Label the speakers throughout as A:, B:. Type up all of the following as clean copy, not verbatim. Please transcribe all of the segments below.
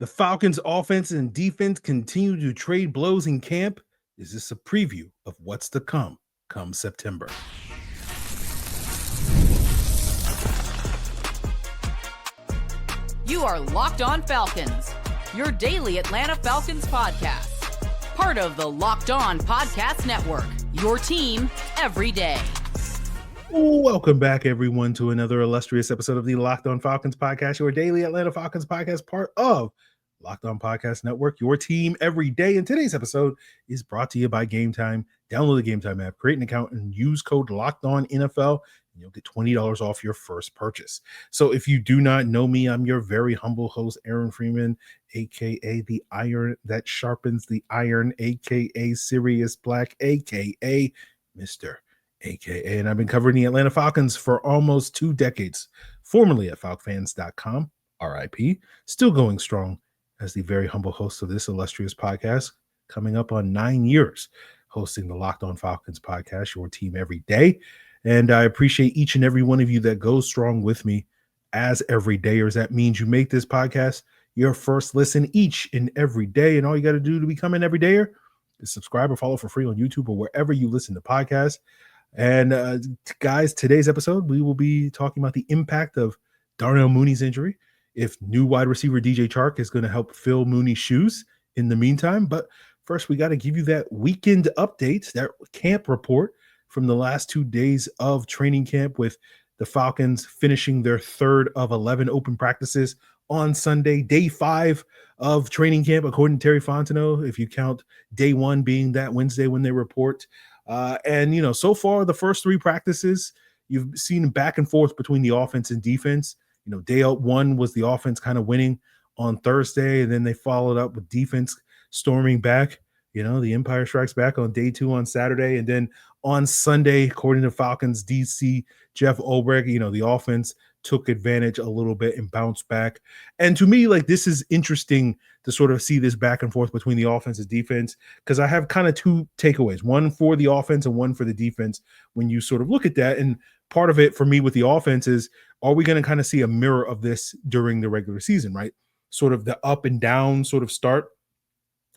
A: The Falcons' offense and defense continue to trade blows in camp. Is this a preview of what's to come September?
B: You are Locked On Falcons, your daily Atlanta Falcons podcast. Part of the Locked On Podcast Network, your team every day.
A: Welcome back, everyone, to another illustrious episode of the Locked On Falcons podcast, your daily Atlanta Falcons podcast, part of Locked On Podcast Network, your team every day. And today's episode is brought to you by Gametime. Download the Gametime app, create an account, and use code LOCKEDONNFL, and you'll get $20 off your first purchase. So if you do not know me, I'm your very humble host, Aaron Freeman, a.k.a. the iron that sharpens the iron, a.k.a. Sirius Black, a.k.a. Mr. a.k.a. And I've been covering the Atlanta Falcons for almost 2 decades, formerly at falcfans.com, RIP, still going strong as the very humble host of this illustrious podcast, coming up on 9 years hosting the Locked On Falcons podcast, your team every day. And I appreciate each and every one of you that goes strong with me as everydayers. That means you make this podcast your first listen each and every day. And all you got to do to become an everydayer is subscribe or follow for free on YouTube or wherever you listen to podcasts. And guys, today's episode, we will be talking about the impact of Darnell Mooney's injury, if new wide receiver DJ Chark is going to help fill Mooney's shoes in the meantime. But first, we got to give you that weekend update, that camp report from the last 2 days of training camp, with the Falcons finishing their 3rd of 11 open practices on Sunday, day 5 of training camp, according to Terry Fontenot, if you count day 1 being that Wednesday when they report. And so far, the first 3 practices, you've seen back and forth between the offense and defense. Day 1 was the offense kind of winning on Thursday, and then they followed up with defense storming back. The Empire Strikes Back on day 2 on Saturday. And then on Sunday, according to Falcons DC Jeff Ulbrich, the offense took advantage a little bit and bounced back. And to me, this is interesting to sort of see this back and forth between the offense and defense, because I have kind of 2 takeaways, one for the offense and one for the defense when you sort of look at that. And part of it for me with the offense is, are we going to kind of see a mirror of this during the regular season, right? Sort of the up and down sort of start.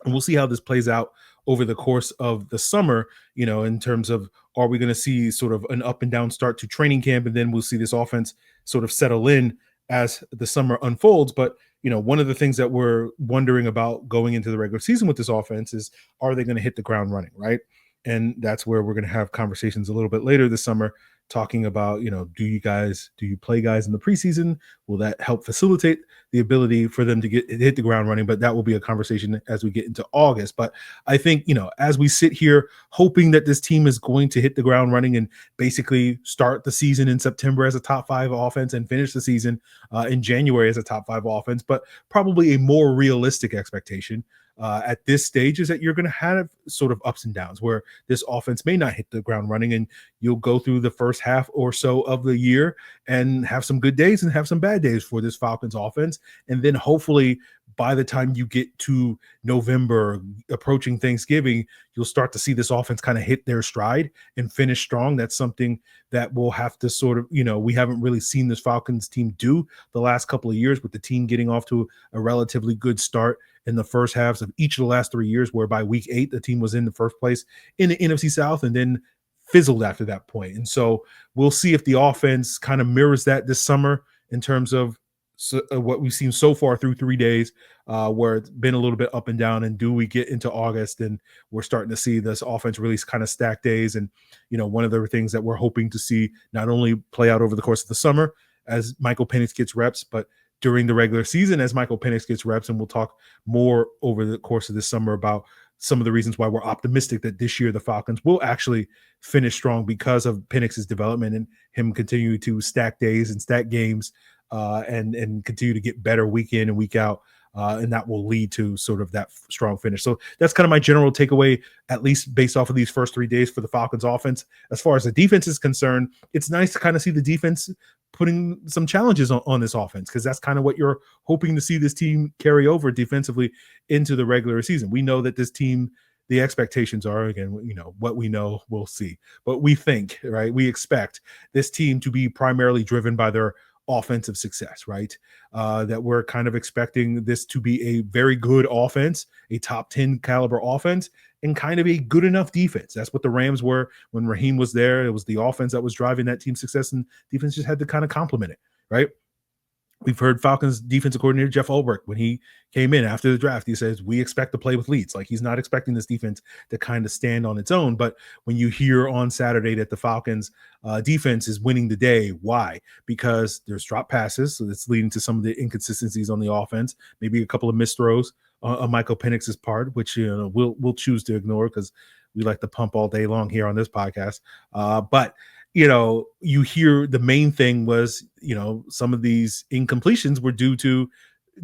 A: And we'll see how this plays out over the course of the summer, in terms of, are we going to see sort of an up and down start to training camp, and then we'll see this offense sort of settle in as the summer unfolds. But, one of the things that we're wondering about going into the regular season with this offense is, are they going to hit the ground running, right? And that's where we're going to have conversations a little bit later this summer, talking about, do you play guys in the preseason? Will that help facilitate the ability for them to hit the ground running? But that will be a conversation as we get into August. But I think, as we sit here hoping that this team is going to hit the ground running and basically start the season in September as a top 5 offense and finish the season in January as a top 5 offense, but probably a more realistic expectation at this stage is that you're going to have sort of ups and downs where this offense may not hit the ground running, and you'll go through the first half or so of the year and have some good days and have some bad days for this Falcons offense. And then hopefully by the time you get to November, approaching Thanksgiving, you'll start to see this offense kind of hit their stride and finish strong. That's something that we'll have to sort of, we haven't really seen this Falcons team do the last couple of years, with the team getting off to a relatively good start in the first halves of each of the last 3 years, where by week 8, the team was in the first place in the NFC South and then fizzled after that point. And so we'll see if the offense kind of mirrors that this summer in terms of what we've seen so far through 3 days, where it's been a little bit up and down. And do we get into August and we're starting to see this offense really kind of stack days? And, one of the things that we're hoping to see not only play out over the course of the summer as Michael Penix gets reps, but during the regular season as Michael Penix gets reps. And we'll talk more over the course of this summer about some of the reasons why we're optimistic that this year the Falcons will actually finish strong because of Penix's development and him continuing to stack days and stack games, and continue to get better week in and week out. And that will lead to sort of that strong finish. So that's kind of my general takeaway, at least based off of these first 3 days for the Falcons offense. As far as the defense is concerned, it's nice to kind of see the defense putting some challenges on this offense, because that's kind of what you're hoping to see this team carry over defensively into the regular season. We know that this team, the expectations are, again, what we know, we'll see. But we think, right, we expect this team to be primarily driven by their offensive success, right? That we're kind of expecting this to be a very good offense, a top 10 caliber offense, and kind of a good enough defense. That's what the Rams were when Raheem was there. It was the offense that was driving that team's success, and defense just had to kind of complement it, right? We've heard Falcons defensive coordinator Jeff Ulbrich, when he came in after the draft, he says, we expect to play with leads. Like, he's not expecting this defense to kind of stand on its own. But when you hear on Saturday that the Falcons defense is winning the day, why? Because there's drop passes. So that's leading to some of the inconsistencies on the offense, maybe a couple of missed throws on Michael Penix's part, which, you know, we'll choose to ignore because we like to pump all day long here on this podcast. But you know, you hear the main thing was, you know, some of these incompletions were due to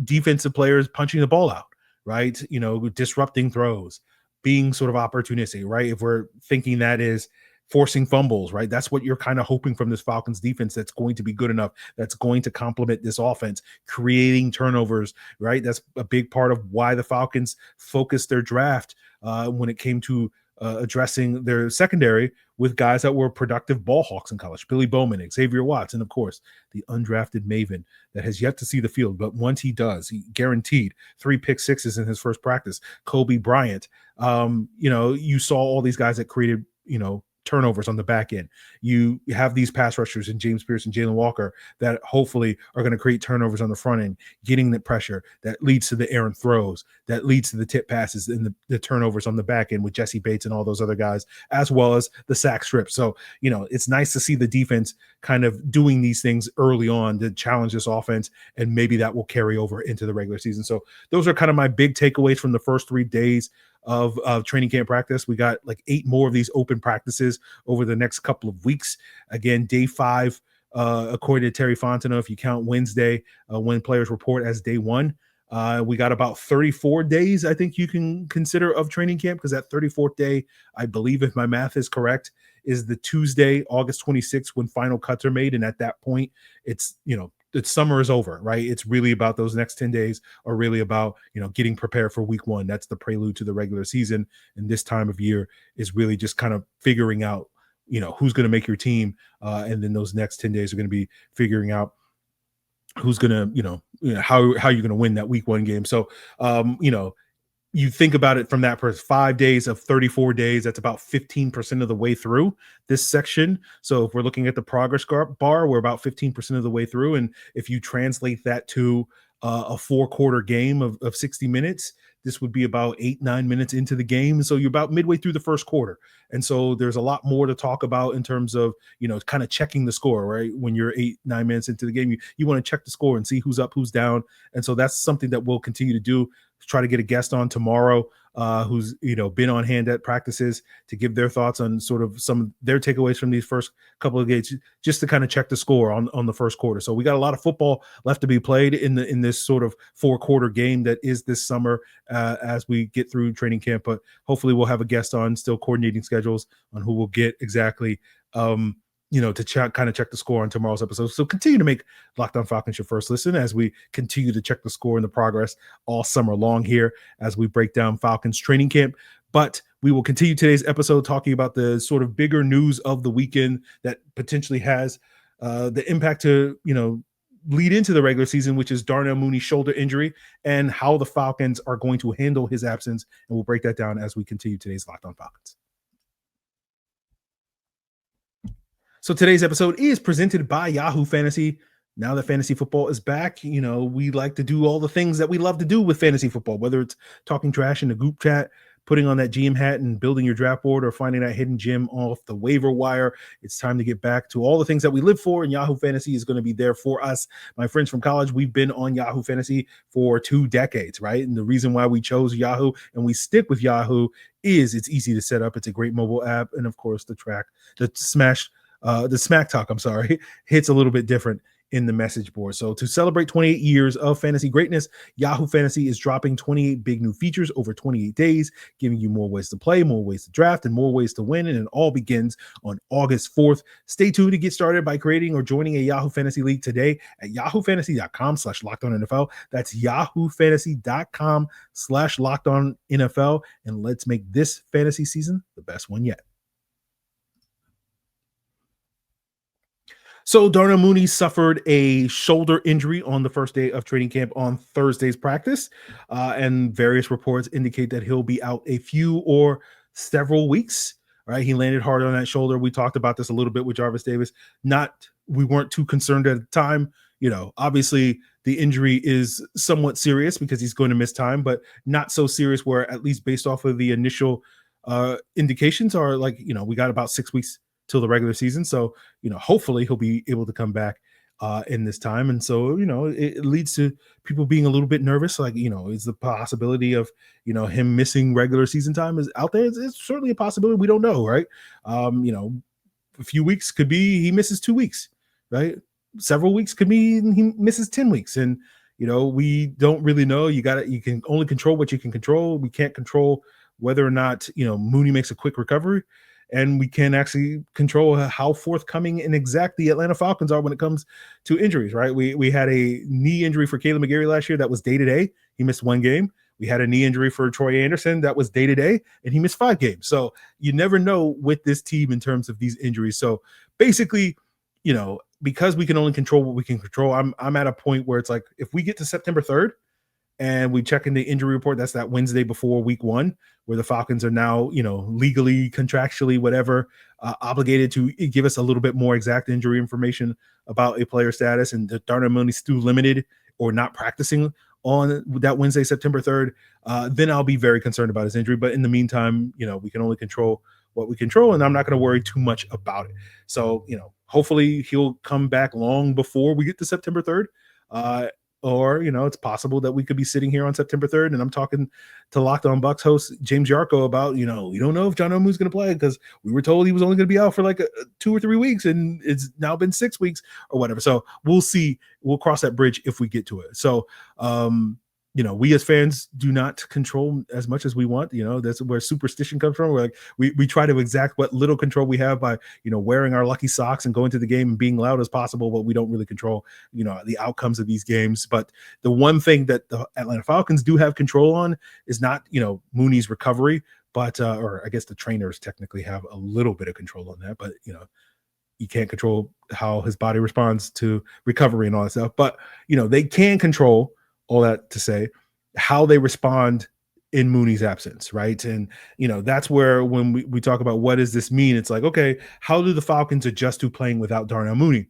A: defensive players punching the ball out, right? You know, disrupting throws, being sort of opportunistic, right? If we're thinking that is forcing fumbles, right? That's what you're kind of hoping from this Falcons defense that's going to be good enough, that's going to complement this offense, creating turnovers, right? That's a big part of why the Falcons focused their draft when it came to addressing their secondary with guys that were productive ball hawks in college. Billy Bowman, Xavier Watts, and of course, the undrafted Maven that has yet to see the field. But once he does, he guaranteed 3 pick sixes in his first practice. Kobe Bryant, you know, you saw all these guys that created, you know, turnovers on the back end. You have these pass rushers in James Pierce and Jalen Walker that hopefully are going to create turnovers on the front end, getting the pressure that leads to the errant throws, that leads to the tip passes and the turnovers on the back end with Jesse Bates and all those other guys, as well as the sack strip. So, you know, it's nice to see the defense kind of doing these things early on to challenge this offense, and maybe that will carry over into the regular season. So those are kind of my big takeaways from the first 3 days of training camp practice. We got like 8 more of these open practices over the next couple of weeks. Again, day 5, according to Terry Fontenot, if you count Wednesday, when players report, as day 1, we got about 34 days, I think you can consider, of training camp, because that 34th day, I believe, if my math is correct, is the Tuesday, August 26th, when final cuts are made. And at that point, it's, you know, the summer is over, right? It's really about those next 10 days are really about, you know, getting prepared for week 1. That's the prelude to the regular season. And this time of year is really just kind of figuring out, you know, who's going to make your team. And then those next 10 days are going to be figuring out who's going to, you know, how you're going to win that week 1 game. So, you know, you think about it from that person, 5 days of 34 days, that's about 15% of the way through this section. So if we're looking at the progress bar, we're about 15% of the way through. And if you translate that to a 4-quarter game of 60 minutes, this would be about 8-9 minutes into the game. So you're about midway through the first quarter. And so there's a lot more to talk about in terms of, you know, kind of checking the score, right? When you're 8-9 minutes into the game, you want to check the score and see who's up, who's down. And so that's something that we'll continue to do. Try to get a guest on tomorrow who's, you know, been on hand at practices to give their thoughts on sort of some of their takeaways from these first couple of games, just to kind of check the score on the first quarter. So we got a lot of football left to be played in this sort of 4-quarter game that is this summer as we get through training camp. But hopefully we'll have a guest on, still coordinating schedules on who will get exactly you know, to kind of check the score on tomorrow's episode. So continue to make Locked On Falcons your first listen as we continue to check the score and the progress all summer long here as we break down Falcons training camp. But we will continue today's episode talking about the sort of bigger news of the weekend that potentially has the impact to, you know, lead into the regular season, which is Darnell Mooney's shoulder injury and how the Falcons are going to handle his absence. And we'll break that down as we continue today's Locked On Falcons. So today's episode is presented by Yahoo Fantasy. Now that fantasy football is back, you know, we like to do all the things that we love to do with fantasy football, whether it's talking trash in the group chat, putting on that GM hat and building your draft board, or finding that hidden gem off the waiver wire. It's time to get back to all the things that we live for, and Yahoo Fantasy is going to be there for us. My friends from college, we've been on Yahoo Fantasy for 2 decades, right? And the reason why we chose Yahoo and we stick with Yahoo is it's easy to set up. It's a great mobile app. And of course, the Smack Talk, hits a little bit different in the message board. So to celebrate 28 years of fantasy greatness, Yahoo Fantasy is dropping 28 big new features over 28 days, giving you more ways to play, more ways to draft, and more ways to win. And it all begins on August 4th. Stay tuned to get started by creating or joining a Yahoo Fantasy League today at yahoofantasy.com/LockedOnNFL. That's yahoofantasy.com/LockedOnNFL. And let's make this fantasy season the best one yet. So Darnell Mooney suffered a shoulder injury on the first day of training camp on Thursday's practice, and various reports indicate that he'll be out a few or several weeks. Right, he landed hard on that shoulder. We talked about this a little bit with Jarvis Davis. We weren't too concerned at the time. Obviously the injury is somewhat serious because he's going to miss time, but not so serious where, at least based off of the initial indications, are like, we got about 6 weeks till the regular season. So, hopefully he'll be able to come back in this time. And so, it leads to people being a little bit nervous. Like, is the possibility of, him missing regular season time is out there? It's certainly a possibility. We don't know, right? A few weeks could be he misses 2 weeks, right? Several weeks could be he misses 10 weeks. And, we don't really know. You can only control what you can control. We can't control whether or not, Mooney makes a quick recovery. And we can actually control how forthcoming and exact the Atlanta Falcons are when it comes to injuries, right? We had a knee injury for Caleb McGarry last year that was day-to-day. He missed 1 game. We had a knee injury for Troy Anderson that was day-to-day, and he missed 5 games. So you never know with this team in terms of these injuries. So basically, because we can only control what we can control, I'm at a point where it's like, if we get to September 3rd, and we check in the injury report, that's that Wednesday before week 1, where the Falcons are now, legally, contractually, whatever, obligated to give us a little bit more exact injury information about a player status, and the Darnell Mooney still limited or not practicing on that Wednesday, September 3rd, then I'll be very concerned about his injury. But in the meantime, we can only control what we control, and I'm not going to worry too much about it. So, hopefully he'll come back long before we get to September 3rd. Or, it's possible that we could be sitting here on September 3rd, and I'm talking to Locked On Bucks host James Yarko about, we don't know if John Omu's going to play because we were told he was only going to be out for like 2 or 3 weeks, and it's now been 6 weeks or whatever. So we'll see. We'll cross that bridge if we get to it. So, we as fans do not control as much as we want. That's where superstition comes from. We're like, we try to exact what little control we have by, wearing our lucky socks and going to the game and being loud as possible, but we don't really control, the outcomes of these games. But the one thing that the Atlanta Falcons do have control on is not, Mooney's recovery, but, or I guess the trainers technically have a little bit of control on that, but, you can't control how his body responds to recovery and all that stuff. But, they can control, all that to say, how they respond in Mooney's absence, right? And, that's where when we talk about what does this mean, it's like, okay, how do the Falcons adjust to playing without Darnell Mooney?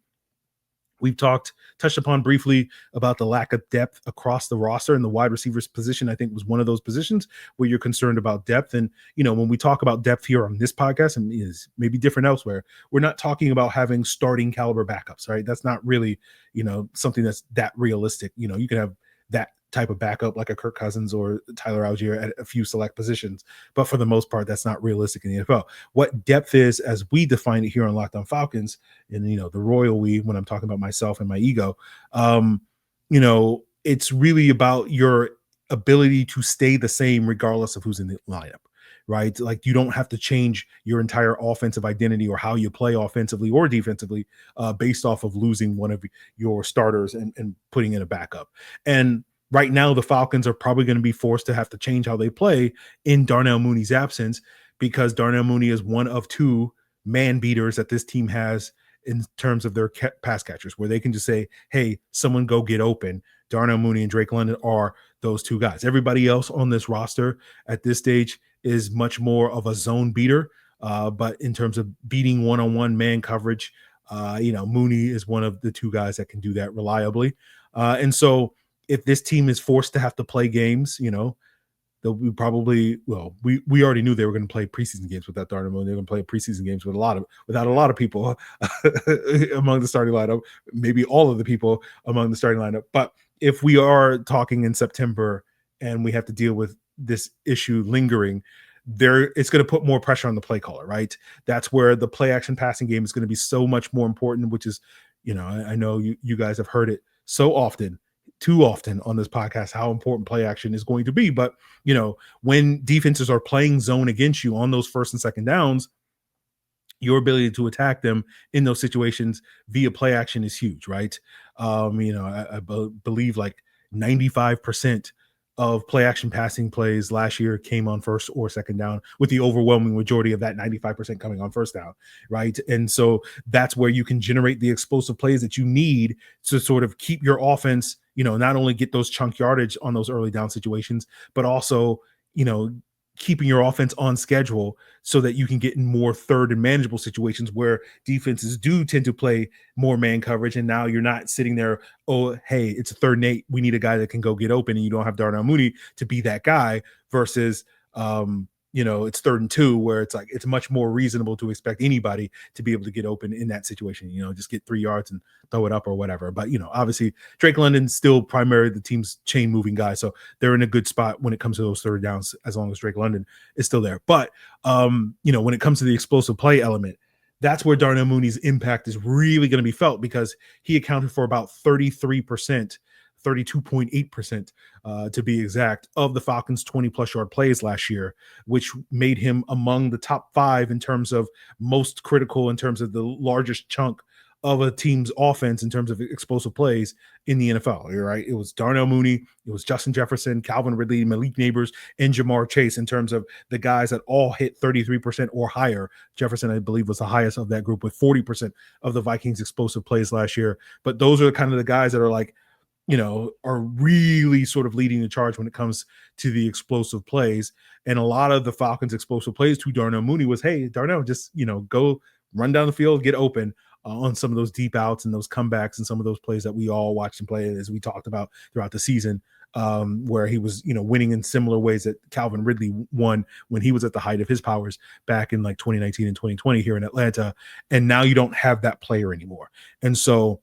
A: We've touched upon briefly about the lack of depth across the roster, and the wide receivers position, I think, was one of those positions where you're concerned about depth. And, when we talk about depth here on this podcast, and is maybe different elsewhere, we're not talking about having starting caliber backups, right? That's not really, something that's that realistic. You can have that type of backup like a Kirk Cousins or Tyler Algier at a few select positions, but for the most part, that's not realistic in the NFL. What depth is, as we define it here on Locked On Falcons, and the royal we, when I'm talking about myself and my ego, it's really about your ability to stay the same regardless of who's in the lineup, right? Like, you don't have to change your entire offensive identity or how you play offensively or defensively based off of losing one of your starters and putting in a backup. And right now, the Falcons are probably going to be forced to have to change how they play in Darnell Mooney's absence, because Darnell Mooney is one of 2 man beaters that this team has in terms of their pass catchers, where they can just say, hey, someone go get open. Darnell Mooney and Drake London are those 2 guys. Everybody else on this roster at this stage is much more of a zone beater. But in terms of beating one-on-one man coverage, Mooney is one of the 2 guys that can do that reliably. And so if this team is forced to have to play games, they'll be probably, we already knew they were going to play preseason games without Darnell Mooney. They're going to play preseason games without a lot of people among the starting lineup, maybe all of the people among the starting lineup. But if we are talking in September and we have to deal with this issue lingering, it's going to put more pressure on the play caller, right? That's where the play action passing game is going to be so much more important, which is, I know you guys have heard it so often, too often on this podcast, how important play action is going to be. But, when defenses are playing zone against you on those first and second downs, your ability to attack them in those situations via play action is huge, right? I believe like 95% of play action passing plays last year came on first or second down, with the overwhelming majority of that 95% coming on first down, right? And so that's where you can generate the explosive plays that you need to sort of keep your offense, not only get those chunk yardage on those early down situations, but also, keeping your offense on schedule so that you can get in more third and manageable situations where defenses do tend to play more man coverage. And now you're not sitting there, oh, hey, it's a 3rd and 8. We need a guy that can go get open, and you don't have Darnell Mooney to be that guy versus, it's 3rd and 2, where it's like, it's much more reasonable to expect anybody to be able to get open in that situation, just get 3 yards and throw it up or whatever. But, obviously Drake London's still primarily the team's chain moving guy. So they're in a good spot when it comes to those third downs, as long as Drake London is still there. But, when it comes to the explosive play element, that's where Darnell Mooney's impact is really going to be felt, because he accounted for about 33%, 32.8% to be exact, of the Falcons' 20-plus yard plays last year, which made him among the top 5 in terms of most critical, in terms of the largest chunk of a team's offense in terms of explosive plays in the NFL. You're right. It was Darnell Mooney, it was Justin Jefferson, Calvin Ridley, Malik Neighbors, and Jamar Chase in terms of the guys that all hit 33% or higher. Jefferson, I believe, was the highest of that group with 40% of the Vikings' explosive plays last year. But those are kind of the guys that are like, are really sort of leading the charge when it comes to the explosive plays. And a lot of the Falcons' explosive plays to Darnell Mooney was, hey, Darnell, just, go run down the field, get open on some of those deep outs and those comebacks and some of those plays that we all watched him play, as we talked about throughout the season, where he was, winning in similar ways that Calvin Ridley won when he was at the height of his powers back in like 2019 and 2020 here in Atlanta. And now you don't have that player anymore. And so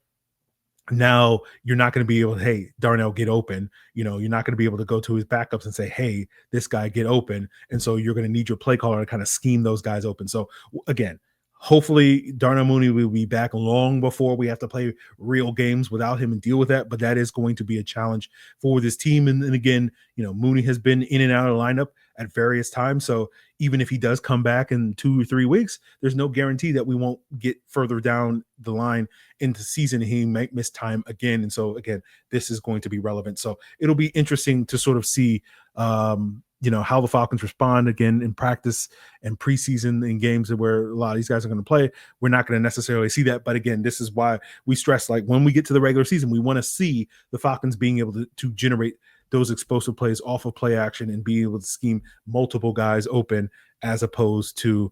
A: now you're not going to be able to, hey, Darnell, get open. You're not going to be able to go to his backups and say, hey, this guy, get open. And so you're going to need your play caller to kind of scheme those guys open. So again, hopefully Darnell Mooney will be back long before we have to play real games without him and deal with that. But that is going to be a challenge for this team. And again, Mooney has been in and out of the lineup at various times. So even if he does come back in 2 or 3 weeks, there's no guarantee that we won't get further down the line into the season. He might miss time again. And so again, this is going to be relevant. So it'll be interesting to sort of see, how the Falcons respond again in practice and preseason in games where a lot of these guys are going to play. We're not going to necessarily see that. But again, this is why we stress, like, when we get to the regular season, we want to see the Falcons being able to generate those explosive plays off of play action and be able to scheme multiple guys open, as opposed to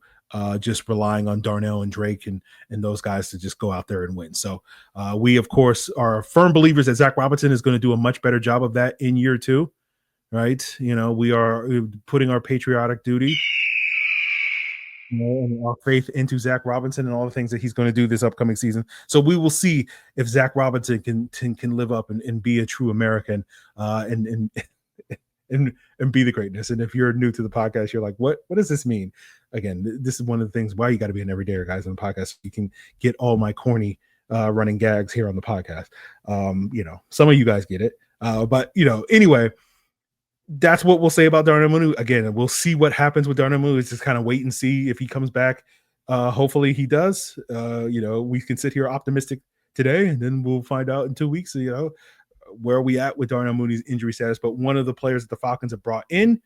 A: just relying on Darnell and Drake and those guys to just go out there and win. So we, of course, are firm believers that Zach Robinson is going to do a much better job of that in year 2. Right. We are putting our patriotic duty, and our faith into Zach Robinson and all the things that he's going to do this upcoming season. So we will see if Zach Robinson can live up and be a true American and be the greatness. And if you're new to the podcast, you're like, what does this mean? Again, this is one of the things why you got to be an everydayer, guys, on the podcast. So you can get all my corny running gags here on the podcast. Some of you guys get it. But anyway, that's what we'll say about Darnell Mooney. Again, we'll see what happens with Darnell Mooney. It's just kind of wait and see if he comes back. Hopefully he does. We can sit here optimistic today, and then we'll find out in 2 weeks, where are we at with Darnell Mooney's injury status. But one of the players that the Falcons have brought in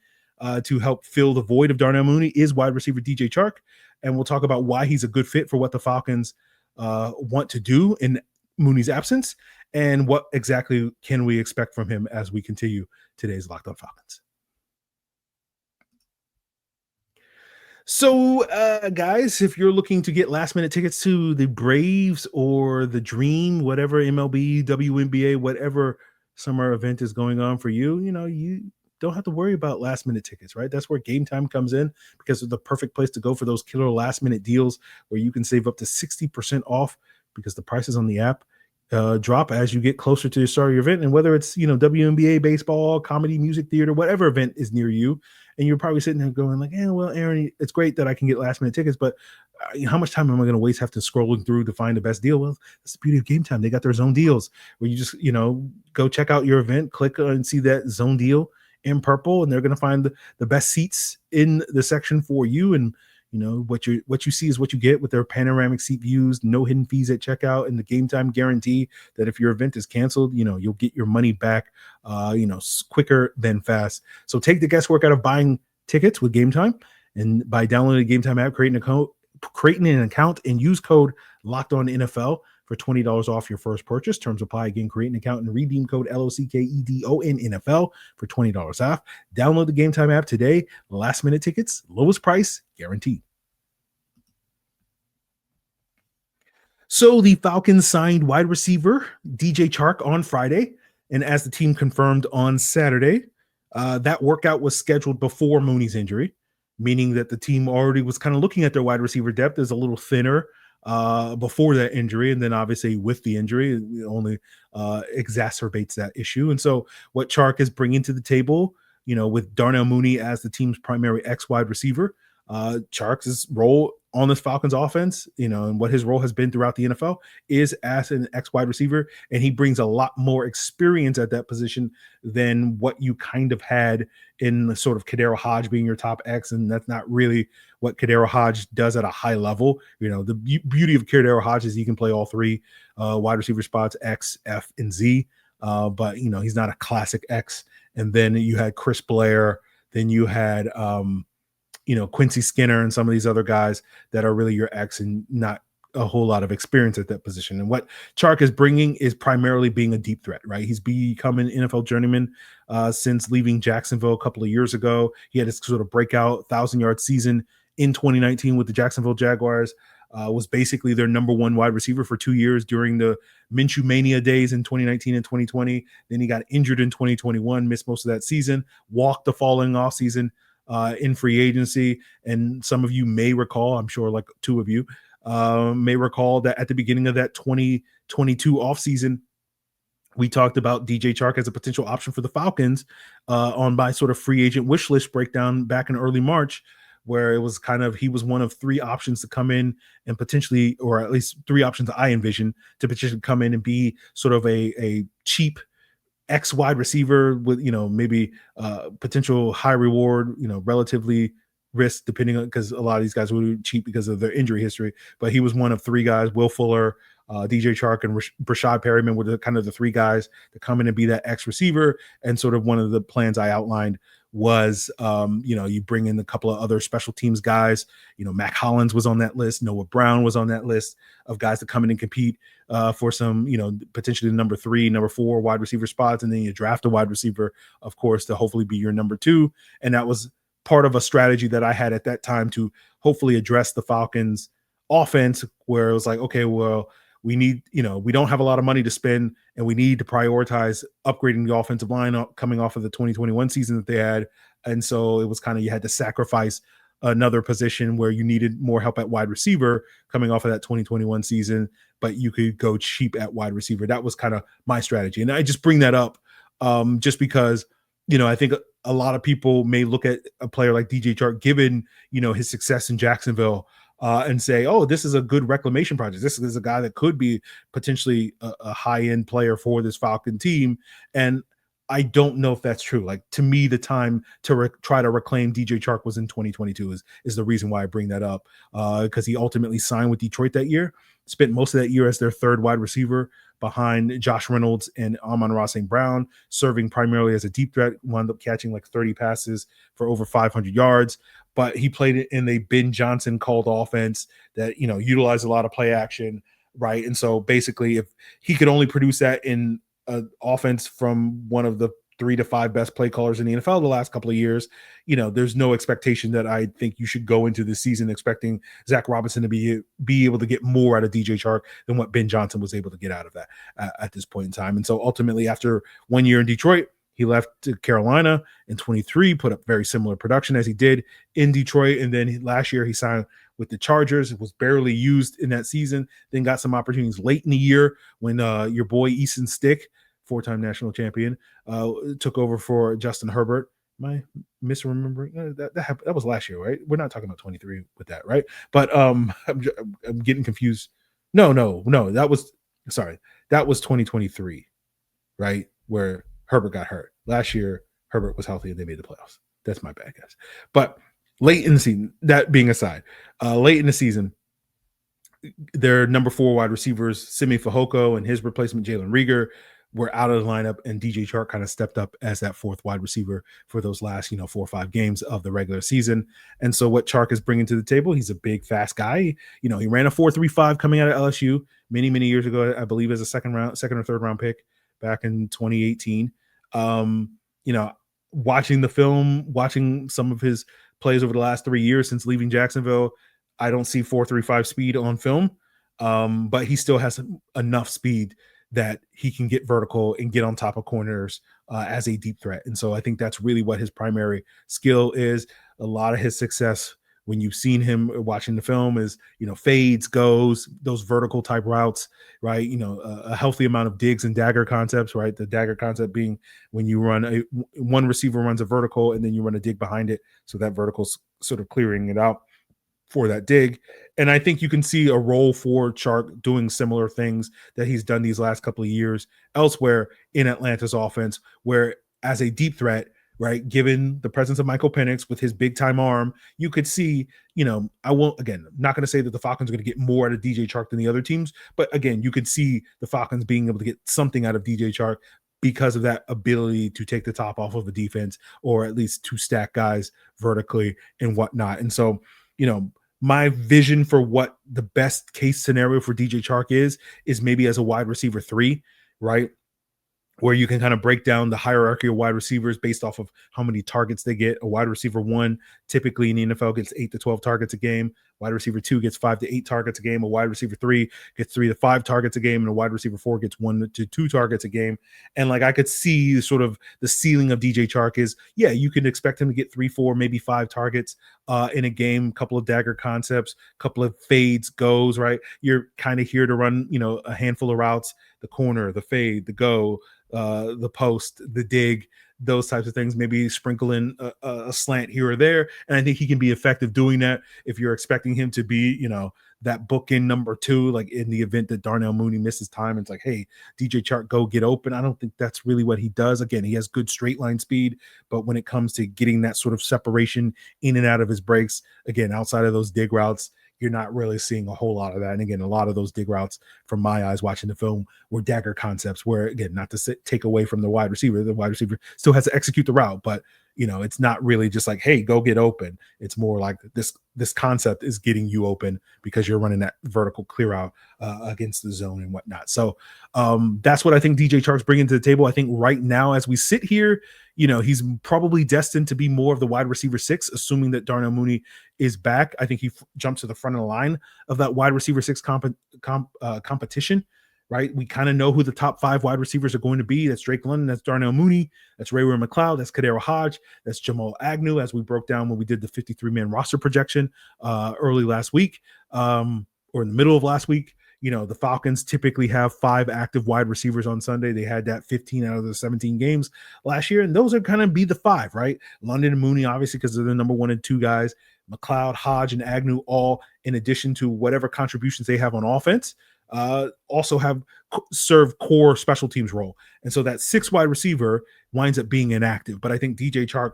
A: to help fill the void of Darnell Mooney is wide receiver DJ Chark. And we'll talk about why he's a good fit for what the Falcons want to do in Mooney's absence, and what exactly can we expect from him as we continue today's Locked On Falcons. So, guys, if you're looking to get last-minute tickets to the Braves or the Dream, whatever MLB, WNBA, whatever summer event is going on for you, you don't have to worry about last-minute tickets, right? That's where Gametime comes in, because it's the perfect place to go for those killer last-minute deals where you can save up to 60% off, because the prices on the app drop as you get closer to the start of your event. And whether it's, WNBA, baseball, comedy, music, theater, whatever event is near you, and you're probably sitting there going like, well, Aaron, it's great that I can get last minute tickets, but how much time am I going to waste having to scrolling through to find the best deal? Well, that's the beauty of Gametime. They got their zone deals where you just, go check out your event, click and see that zone deal in purple, and they're going to find the best seats in the section for you. And what you see is what you get with their panoramic seat views, no hidden fees at checkout, and the game time guarantee that if your event is canceled, you'll get your money back, quicker than fast. So take the guesswork out of buying tickets with Game Time, and by downloading the Game Time app, creating an account, and use code Locked On NFL for $20 off your first purchase. Terms apply. Again, create an account and redeem code LOCKEDON NFL for $20 off. Download the Game Time app today. Last minute tickets, lowest price guaranteed. So the Falcons signed wide receiver DJ Chark on Friday, and as the team confirmed on Saturday, that workout was scheduled before Mooney's injury, meaning that the team already was kind of looking at their wide receiver depth as a little thinner before that injury. And then obviously with the injury, it only exacerbates that issue. And so what Chark is bringing to the table, with Darnell Mooney as the team's primary X wide receiver, Chark's role on this Falcons offense, and what his role has been throughout the NFL is as an X wide receiver. And he brings a lot more experience at that position than what you kind of had in the sort of Kadero Hodge being your top X. And that's not really what Kadero Hodge does at a high level. The beauty of Kadero Hodge is he can play all three wide receiver spots, X, F, and Z. But he's not a classic X. And then you had Chris Blair, then you had Quincy Skinner and some of these other guys that are really your X and not a whole lot of experience at that position. And what Chark is bringing is primarily being a deep threat, right? He's become an NFL journeyman since leaving Jacksonville a couple of years ago. He had his sort of breakout 1,000-yard season in 2019 with the Jacksonville Jaguars, was basically their number one wide receiver for 2 years during the Minshew Mania days in 2019 and 2020. Then he got injured in 2021, missed most of that season, walked the following offseason in free agency. And some of you may recall, I'm sure like two of you may recall that at the beginning of that 2022 offseason, we talked about DJ Chark as a potential option for the Falcons on my sort of free agent wish list breakdown back in early March, where it was he was one of three options to come in and potentially, or at least three options I envision to potentially come in and be sort of a cheap X wide receiver with, maybe potential high reward, relatively risk depending on, because a lot of these guys were cheap because of their injury history. But he was one of three guys. Will Fuller, DJ Chark, and Brashad Perryman were the three guys to come in and be that X receiver. And sort of one of the plans I outlined was, you bring in a couple of other special teams guys. Mac Hollins was on that list. Noah Brown was on that list of guys to come in and compete for some, potentially the number 3, number 4 wide receiver spots. And then you draft a wide receiver, of course, to hopefully be your number 2. And that was part of a strategy that I had at that time to hopefully address the Falcons offense, where it was like, okay, well, we need, we don't have a lot of money to spend, and we need to prioritize upgrading the offensive line coming off of the 2021 season that they had. And so it was you had to sacrifice another position where you needed more help at wide receiver coming off of that 2021 season, but you could go cheap at wide receiver. That was my strategy. And I just bring that up just because, I think a lot of people may look at a player like DJ Chark, given, his success in Jacksonville, and say, oh, this is a good reclamation project. This is a guy that could be potentially a high-end player for this Falcon team. And I don't know if that's true. To me, the time to try to reclaim DJ Chark was in 2022 is the reason why I bring that up, because he ultimately signed with Detroit that year, spent most of that year as their third wide receiver behind Josh Reynolds and Amon-Ra St. Brown, serving primarily as a deep threat, wound up catching 30 passes for over 500 yards. But he played it in a Ben Johnson called offense that, utilized a lot of play action, right? And so basically, if he could only produce that in an offense from one of the 3 to 5 best play callers in the NFL the last couple of years, there's no expectation that I think you should go into this season expecting Zach Robinson to be able to get more out of DJ Chark than what Ben Johnson was able to get out of that at this point in time. And so ultimately, after 1 year in Detroit, he left to Carolina in 23, put up very similar production as he did in Detroit. And then last year he signed with the Chargers. It was barely used in that season, then got some opportunities late in the year when your boy Easton Stick, 4-time national champion, took over for Justin Herbert. Am I misremembering? That was last year, right? We're not talking about 23 with that, right? But I'm getting confused. No, that was 2023, right? Where Herbert got hurt. Last year, Herbert was healthy and they made the playoffs. That's my bad, guys. But late in the season, that being aside, late in the season, their number 4 wide receivers, Simi Fehoko and his replacement, Jalen Reagor, were out of the lineup, and DJ Chark kind of stepped up as that 4th wide receiver for those last, 4 or 5 games of the regular season. And so what Chark is bringing to the table, he's a big, fast guy. He ran a 4.35 coming out of LSU many, many years ago, I believe as a second or third round pick back in 2018. Watching the film, watching some of his plays over the last 3 years since leaving Jacksonville, I don't see 4.35 speed on film, but he still has enough speed that he can get vertical and get on top of corners as a deep threat. And so I think that's really what his primary skill is. A lot of his success when you've seen him watching the film is, fades, goes, those vertical type routes, right? A healthy amount of digs and dagger concepts, right? The dagger concept being when you run one receiver runs a vertical and then you run a dig behind it. So that vertical's sort of clearing it out for that dig. And I think you can see a role for Chark doing similar things that he's done these last couple of years elsewhere in Atlanta's offense, where as a deep threat, right, given the presence of Michael Penix with his big time arm, you could see, I'm not going to say that the Falcons are going to get more out of DJ Chark than the other teams, but again, you could see the Falcons being able to get something out of DJ Chark because of that ability to take the top off of a defense, or at least to stack guys vertically and whatnot. And so, my vision for what the best case scenario for DJ Chark is maybe as a wide receiver 3, right? Where you can kind of break down the hierarchy of wide receivers based off of how many targets they get. A wide receiver 1 typically in the NFL gets 8 to 12 targets a game. Wide receiver 2 gets 5 to 8 targets a game. A wide receiver 3 gets 3 to 5 targets a game. And a wide receiver 4 gets 1 to 2 targets a game. And I could see sort of the ceiling of DJ Chark is, you can expect him to get 3, 4, maybe 5 targets in a game, couple of dagger concepts, couple of fades, goes, right? You're kind of here to run, a handful of routes, the corner, the fade, the go, the post, the dig, those types of things, maybe sprinkle in a slant here or there. And I think he can be effective doing that. If you're expecting him to be, that bookend number 2, like in the event that Darnell Mooney misses time, it's like, hey, DJ Chark, go get open. I don't think that's really what he does. Again, he has good straight line speed, but when it comes to getting that sort of separation in and out of his breaks, again, outside of those dig routes, you're not really seeing a whole lot of that. And again, a lot of those dig routes from my eyes watching the film were dagger concepts where, again, not to take away from the wide receiver still has to execute the route, but it's not really just like, hey, go get open. It's more like this concept is getting you open because you're running that vertical clear out against the zone and whatnot. So that's what I think DJ Chark's bringing to the table. I think right now, as we sit here, he's probably destined to be more of the wide receiver 6, assuming that Darnell Mooney is back. I think he jumps to the front of the line of that wide receiver 6 competition. Right, we kind of know who the top 5 wide receivers are going to be. That's Drake London, that's Darnell Mooney, that's Ray McLeod, that's Kadero Hodge, that's Jamal Agnew, as we broke down when we did the 53-man roster projection early last week, or in the middle of last week. The Falcons typically have 5 active wide receivers on Sunday. They had that 15 out of the 17 games last year, and those are kind of be the 5, right? London and Mooney, obviously, because they're the number 1 and 2 guys. McLeod, Hodge, and Agnew, all in addition to whatever contributions they have on offense, also have serve core special teams role. And so that 6 wide receiver winds up being inactive. But I think DJ Chark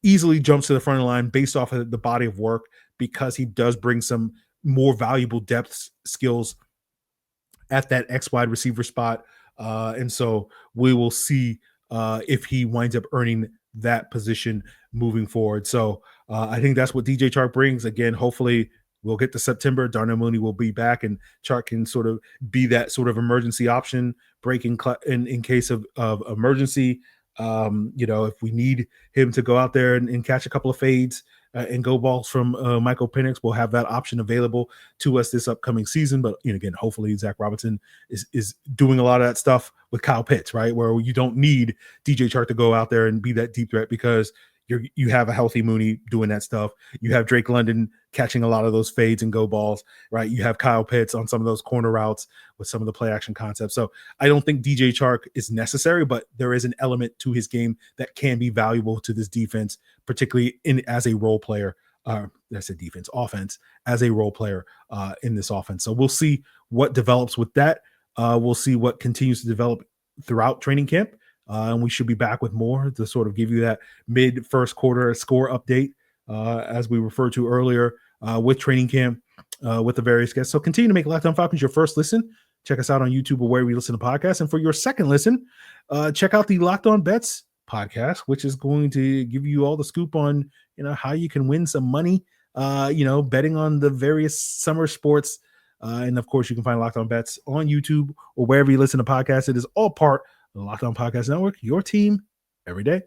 A: easily jumps to the front of the line based off of the body of work, because he does bring some more valuable depth skills at that X wide receiver spot. And so we will see if he winds up earning that position moving forward. So I think that's what DJ Chark brings. Again, hopefully we'll get to September. Darnell Mooney will be back, and Chark can sort of be that sort of emergency option, breaking in case of emergency. If we need him to go out there and catch a couple of fades and go balls from Michael Penix, we'll have that option available to us this upcoming season. But again, hopefully Zach Robinson is doing a lot of that stuff with Kyle Pitts, right? Where you don't need DJ Chark to go out there and be that deep threat, because you have a healthy Mooney doing that stuff. You have Drake London catching a lot of those fades and go balls, right? You have Kyle Pitts on some of those corner routes with some of the play action concepts. So I don't think DJ Chark is necessary, but there is an element to his game that can be valuable to this defense, particularly as a role player. That's a defense, offense as a role player in this offense. So we'll see what develops with that. We'll see what continues to develop throughout training camp. And we should be back with more to sort of give you that mid first quarter score update as we referred to earlier, with training camp, with the various guests. So continue to make Locked On Falcons your first listen. Check us out on YouTube or wherever you listen to podcasts. And for your second listen, check out the Locked On Bets podcast, which is going to give you all the scoop on, how you can win some money, betting on the various summer sports. And of course, you can find Locked On Bets on YouTube or wherever you listen to podcasts. It is all part of the Locked On Podcast Network, your team every day.